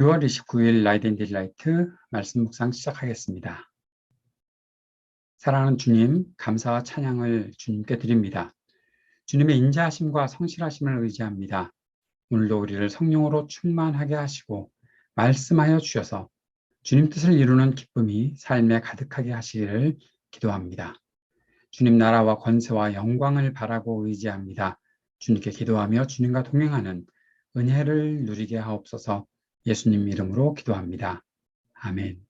6월 29일 라이트 앤 딜라이트 말씀 묵상 시작하겠습니다. 사랑하는 주님, 감사와 찬양을 주님께 드립니다. 주님의 인자하심과 성실하심을 의지합니다. 오늘도 우리를 성령으로 충만하게 하시고 말씀하여 주셔서 주님 뜻을 이루는 기쁨이 삶에 가득하게 하시기를 기도합니다. 주님 나라와 권세와 영광을 바라고 의지합니다. 주님께 기도하며 주님과 동행하는 은혜를 누리게 하옵소서. 예수님 이름으로 기도합니다. 아멘.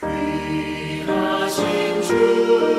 귀하신 주님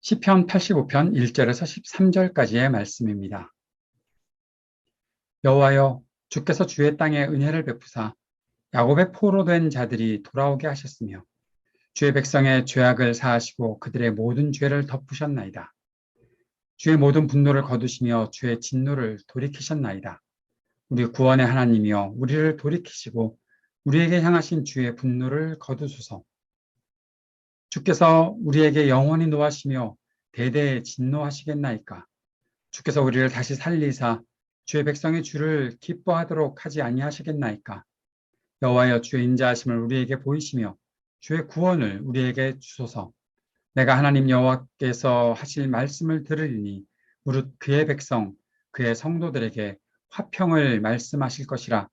시편 85편 1절에서 13절까지의 말씀입니다. 여호와여, 주께서 주의 땅에 은혜를 베푸사 야곱의 포로된 자들이 돌아오게 하셨으며 주의 백성의 죄악을 사하시고 그들의 모든 죄를 덮으셨나이다. 주의 모든 분노를 거두시며 주의 진노를 돌이키셨나이다. 우리 구원의 하나님이여, 우리를 돌이키시고 우리에게 향하신 주의 분노를 거두소서. 주께서 우리에게 영원히 노하시며 대대에 진노하시겠나이까? 주께서 우리를 다시 살리사 주의 백성의 주를 기뻐하도록 하지 아니하시겠나이까? 여호와여, 주의 인자하심을 우리에게 보이시며 주의 구원을 우리에게 주소서. 내가 하나님 여호와께서 하실 말씀을 들으리니 무릇 그의 백성, 그의 성도들에게 화평을 말씀하실 것이라.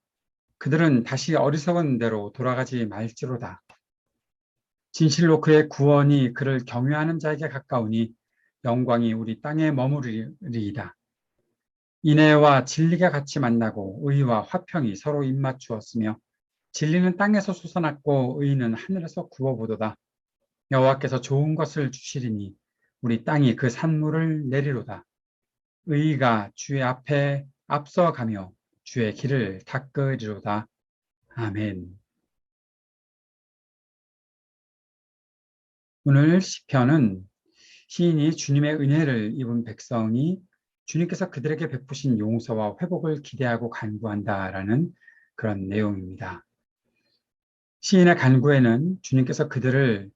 그들은 다시 어리석은 대로 돌아가지 말지로다. 진실로 그의 구원이 그를 경외하는 자에게 가까우니 영광이 우리 땅에 머무르리이다. 인애와 진리가 같이 만나고 의와 화평이 서로 입맞추었으며 진리는 땅에서 솟아났고 의는 하늘에서 굽어보도다. 여호와께서 좋은 것을 주시리니 우리 땅이 그 산물을 내리로다. 의가 주의 앞에 앞서가며 주의 길을 닦으리로다. 아멘. 오늘 시편은 시인이 주님의 은혜를 입은 백성이 주님께서 그들에게 베푸신 용서와 회복을 기대하고 간구한다라는 그런 내용입니다. 시인의 간구에는 주님께서 그들을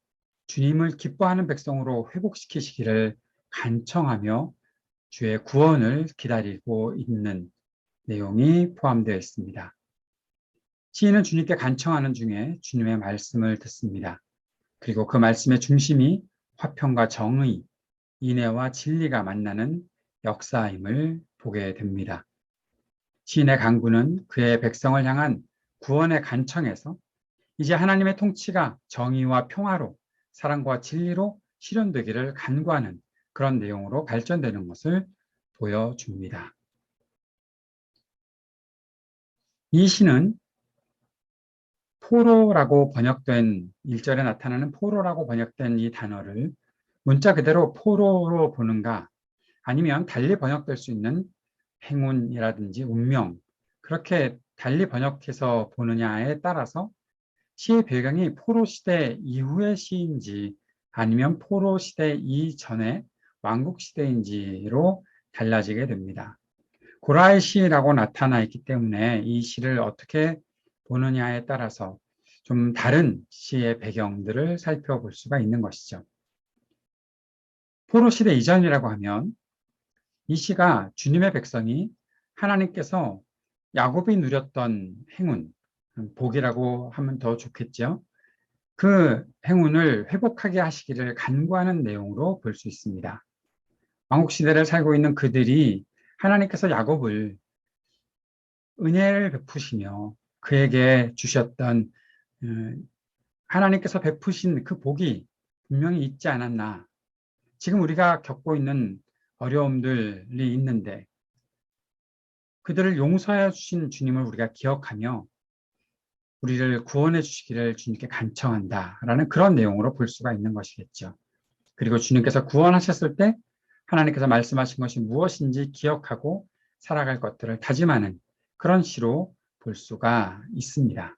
주님을 기뻐하는 백성으로 회복시키시기를 간청하며 주의 구원을 기다리고 있는 내용이 포함되어 있습니다. 시인은 주님께 간청하는 중에 주님의 말씀을 듣습니다. 그리고 그 말씀의 중심이 화평과 정의, 인애와 진리가 만나는 역사임을 보게 됩니다. 시인의 간구는 그의 백성을 향한 구원의 간청에서 이제 하나님의 통치가 정의와 평화로 사랑과 진리로 실현되기를 간구하는 그런 내용으로 발전되는 것을 보여줍니다. 이 시는 포로라고 번역된 1절에 나타나는 포로라고 번역된 이 단어를 문자 그대로 포로로 보는가 아니면 달리 번역될 수 있는 행운이라든지 운명 그렇게 달리 번역해서 보느냐에 따라서 시의 배경이 포로 시대 이후의 시인지 아니면 포로 시대 이전의 왕국 시대인지로 달라지게 됩니다. 고라의 시라고 나타나 있기 때문에 이 시를 어떻게 보느냐에 따라서 좀 다른 시의 배경들을 살펴볼 수가 있는 것이죠. 포로 시대 이전이라고 하면 이 시가 주님의 백성이 하나님께서 야곱이 누렸던 행운, 복이라고 하면 더 좋겠죠. 그 행운을 회복하게 하시기를 간구하는 내용으로 볼 수 있습니다. 왕국시대를 살고 있는 그들이 하나님께서 야곱을 은혜를 베푸시며 그에게 주셨던 하나님께서 베푸신 그 복이 분명히 있지 않았나. 지금 우리가 겪고 있는 어려움들이 있는데 그들을 용서해 주신 주님을 우리가 기억하며 우리를 구원해 주시기를 주님께 간청한다라는 그런 내용으로 볼 수가 있는 것이겠죠. 그리고 주님께서 구원하셨을 때 하나님께서 말씀하신 것이 무엇인지 기억하고 살아갈 것들을 다짐하는 그런 시로 볼 수가 있습니다.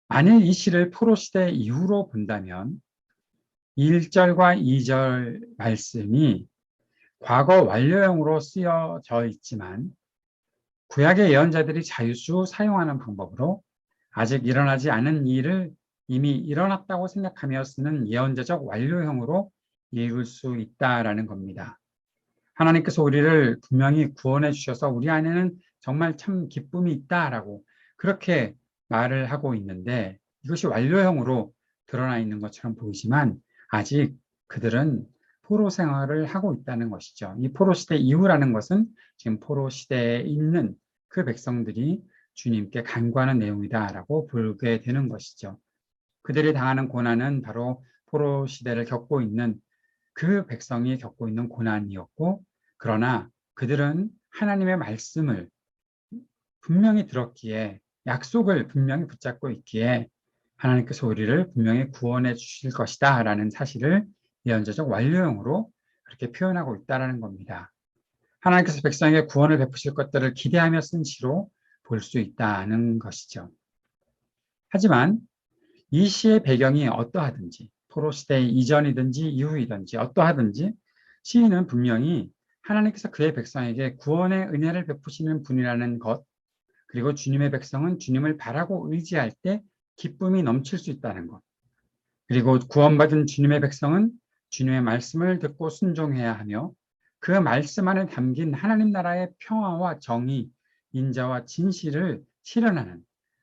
만일 이 시를 포로시대 이후로 본다면 1절과 2절 말씀이 과거 완료형으로 쓰여져 있지만 구약의 예언자들이 자유수 사용하는 방법으로 아직 일어나지 않은 일을 이미 일어났다고 생각하며 쓰는 예언자적 완료형으로 읽을 수 있다라는 겁니다. 하나님께서 우리를 분명히 구원해 주셔서 우리 안에는 정말 참 기쁨이 있다라고 그렇게 말을 하고 있는데 이것이 완료형으로 드러나 있는 것처럼 보이지만 아직 그들은 포로 생활을 하고 있다는 것이죠. 이 포로 시대 이후라는 것은 지금 포로 시대에 있는 그 백성들이 주님께 간구하는 내용이다라고 보게 되는 것이죠. 그들이 당하는 고난은 바로 포로 시대를 겪고 있는 그 백성이 겪고 있는 고난이었고 그러나 그들은 하나님의 말씀을 분명히 들었기에 약속을 분명히 붙잡고 있기에 하나님께서 우리를 분명히 구원해 주실 것이다 라는 사실을 예언자적 완료형으로 그렇게 표현하고 있다는 겁니다. 하나님께서 백성에게 구원을 베푸실 것들을 기대하며 쓴 시로 볼 수 있다는 것이죠. 하지만 이 시의 배경이 어떠하든지 포로 시대 이전이든지 이후이든지 어떠하든지 시인은 분명히 하나님께서 그의 백성에게 구원의 은혜를 베푸시는 분이라는 것 그리고 주님의 백성은 주님을 바라고 의지할 때 기쁨이 넘칠 수 있다는 것 그리고 구원받은 주님의 백성은 주님의 말씀을 듣고 순종해야 하며 그 말씀 안에 담긴 하나님 나라의 평화와 정의, 인자와 진실을 실현하는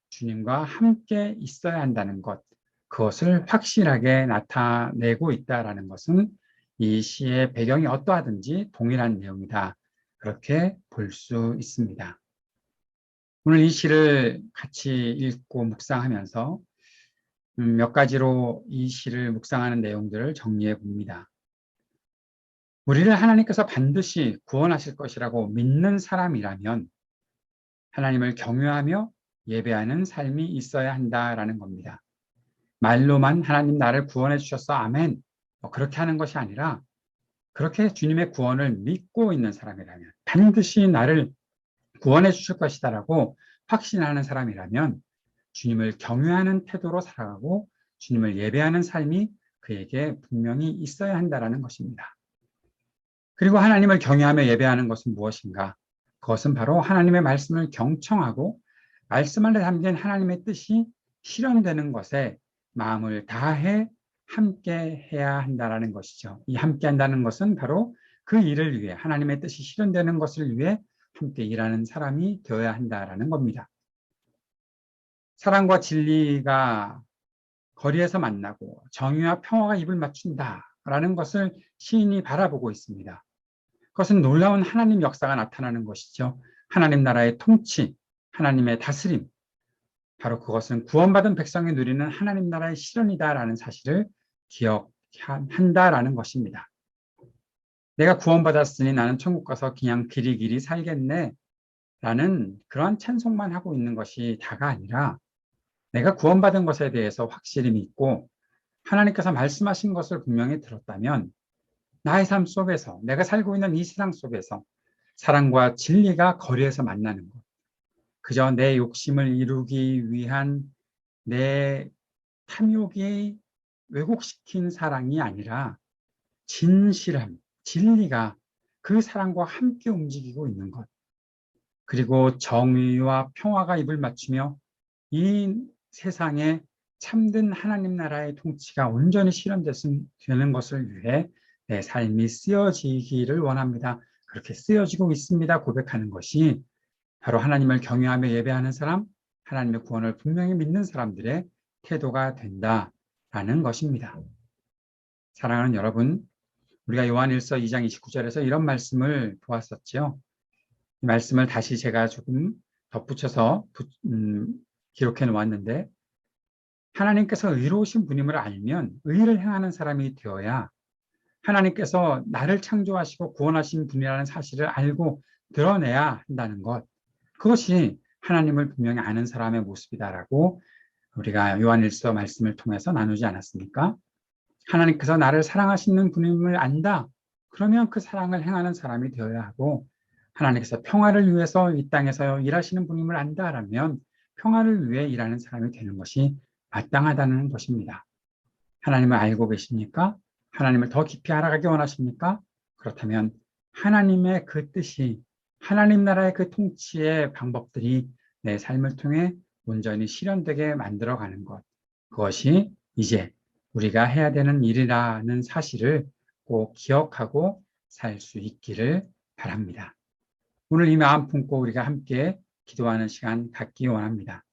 주님과 함께 있어야 한다는 것, 그것을 확실하게 나타내고 있다는 것은 이 시의 배경이 어떠하든지 동일한 내용이다. 그렇게 볼 수 있습니다. 오늘 이 시를 같이 읽고 묵상하면서 몇 가지로 이 시를 묵상하는 내용들을 정리해 봅니다. 우리를 하나님께서 반드시 구원하실 것이라고 믿는 사람이라면 하나님을 경외하며 예배하는 삶이 있어야 한다라는 겁니다. 말로만 하나님 나를 구원해 주셨어 아멘 그렇게 하는 것이 아니라 그렇게 주님의 구원을 믿고 있는 사람이라면 반드시 나를 구원해 주실 것이다라고 확신하는 사람이라면 주님을 경외하는 태도로 살아가고 주님을 예배하는 삶이 그에게 분명히 있어야 한다라는 것입니다. 그리고 하나님을 경외하며 예배하는 것은 무엇인가? 그것은 바로 하나님의 말씀을 경청하고 말씀 안에 담긴 하나님의 뜻이 실현되는 것에 마음을 다해 함께 해야 한다는 것이죠. 이 함께 한다는 것은 바로 그 일을 위해 하나님의 뜻이 실현되는 것을 위해 함께 일하는 사람이 되어야 한다는 겁니다. 사랑과 진리가 거리에서 만나고 정의와 평화가 입을 맞춘다라는 것을 시인이 바라보고 있습니다. 그것은 놀라운 하나님 역사가 나타나는 것이죠. 하나님 나라의 통치, 하나님의 다스림, 바로 그것은 구원받은 백성이 누리는 하나님 나라의 실현이다라는 사실을 기억한다라는 것입니다. 내가 구원받았으니 나는 천국 가서 그냥 길이길이 살겠네 라는 그런 찬송만 하고 있는 것이 다가 아니라 내가 구원받은 것에 대해서 확실히 믿고 하나님께서 말씀하신 것을 분명히 들었다면 나의 삶 속에서 내가 살고 있는 이 세상 속에서 사랑과 진리가 거리에서 만나는 것, 그저 내 욕심을 이루기 위한 내 탐욕이 왜곡시킨 사랑이 아니라 진실함, 진리가 그 사랑과 함께 움직이고 있는 것, 그리고 정의와 평화가 입을 맞추며 이 세상에 참된 하나님 나라의 통치가 온전히 실현되는 것을 위해 내 삶이 쓰여지기를 원합니다. 그렇게 쓰여지고 있습니다. 고백하는 것이 바로 하나님을 경외하며 예배하는 사람, 하나님의 구원을 분명히 믿는 사람들의 태도가 된다라는 것입니다. 사랑하는 여러분, 우리가 요한일서 2장 29절에서 이런 말씀을 보았었죠. 이 말씀을 다시 제가 조금 덧붙여서 기록해 놓았는데, 하나님께서 의로우신 분임을 알면 의를 행하는 사람이 되어야 하나님께서 나를 창조하시고 구원하신 분이라는 사실을 알고 드러내야 한다는 것, 그것이 하나님을 분명히 아는 사람의 모습이다라고 우리가 요한일서 말씀을 통해서 나누지 않았습니까? 하나님께서 나를 사랑하시는 분임을 안다. 그러면 그 사랑을 행하는 사람이 되어야 하고, 하나님께서 평화를 위해서 이 땅에서 일하시는 분임을 안다라면 평화를 위해 일하는 사람이 되는 것이 마땅하다는 것입니다. 하나님을 알고 계십니까? 하나님을 더 깊이 알아가기 원하십니까? 그렇다면 하나님의 그 뜻이, 하나님 나라의 그 통치의 방법들이 내 삶을 통해 온전히 실현되게 만들어가는 것, 그것이 이제 우리가 해야 되는 일이라는 사실을 꼭 기억하고 살 수 있기를 바랍니다. 오늘 이 마음 품고 우리가 함께 기도하는 시간 갖기 원합니다.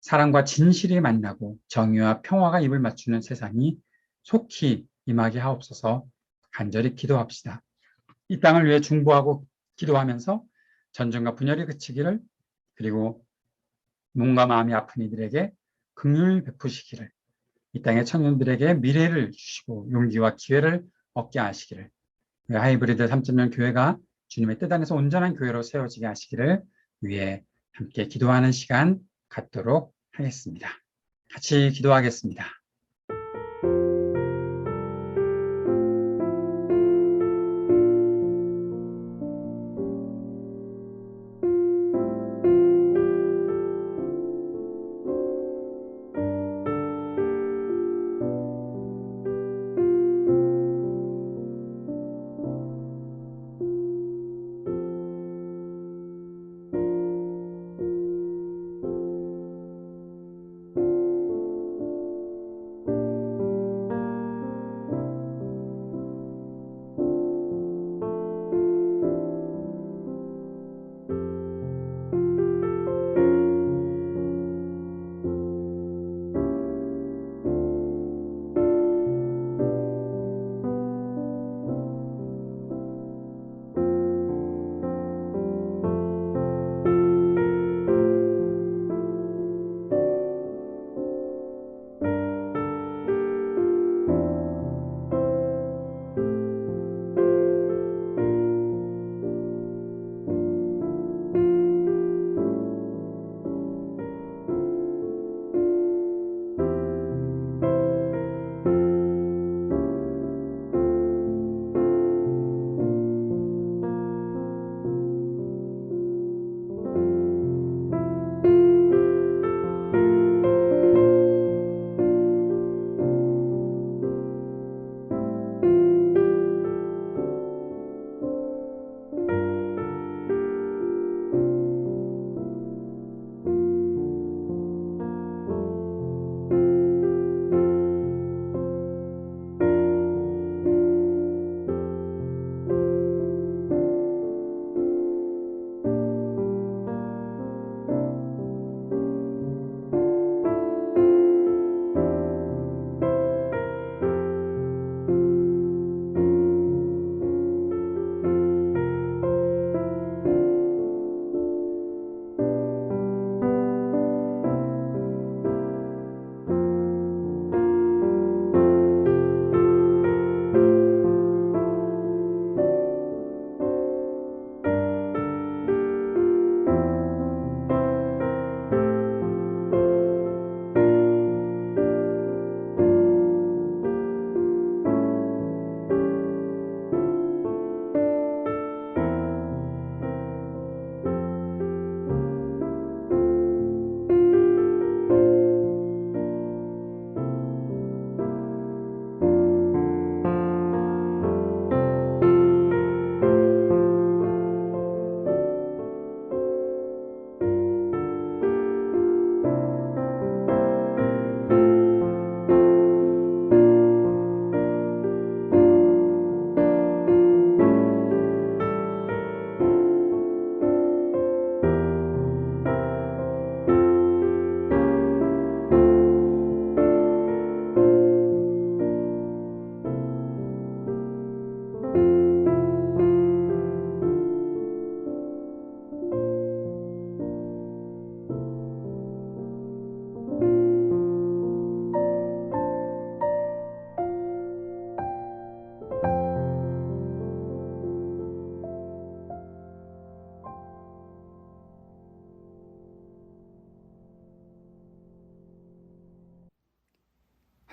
사랑과 진실이 만나고 정의와 평화가 입을 맞추는 세상이 속히 임하게 하옵소서. 간절히 기도합시다. 이 땅을 위해 중보하고 기도하면서 전쟁과 분열이 그치기를, 그리고 몸과 마음이 아픈 이들에게 긍휼 베푸시기를, 이 땅의 청년들에게 미래를 주시고 용기와 기회를 얻게 하시기를, 하이브리드 3.0 교회가 주님의 뜻 안에서 온전한 교회로 세워지게 하시기를 위해 함께 기도하는 시간 갖도록 하겠습니다. 같이 기도하겠습니다.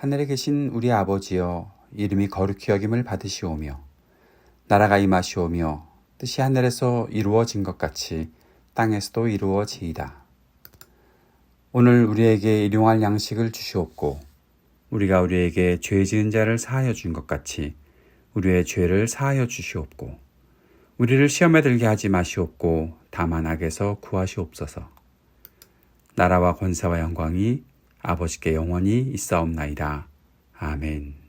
하늘에 계신 우리 아버지여, 이름이 거룩히 여김을 받으시오며 나라가 임하시오며 뜻이 하늘에서 이루어진 것 같이 땅에서도 이루어지이다. 오늘 우리에게 일용할 양식을 주시옵고 우리가 우리에게 죄 지은 자를 사하여 준 것 같이 우리의 죄를 사하여 주시옵고 우리를 시험에 들게 하지 마시옵고 다만 악에서 구하시옵소서. 나라와 권세와 영광이 아버지께 영원히 있사옵나이다. 아멘.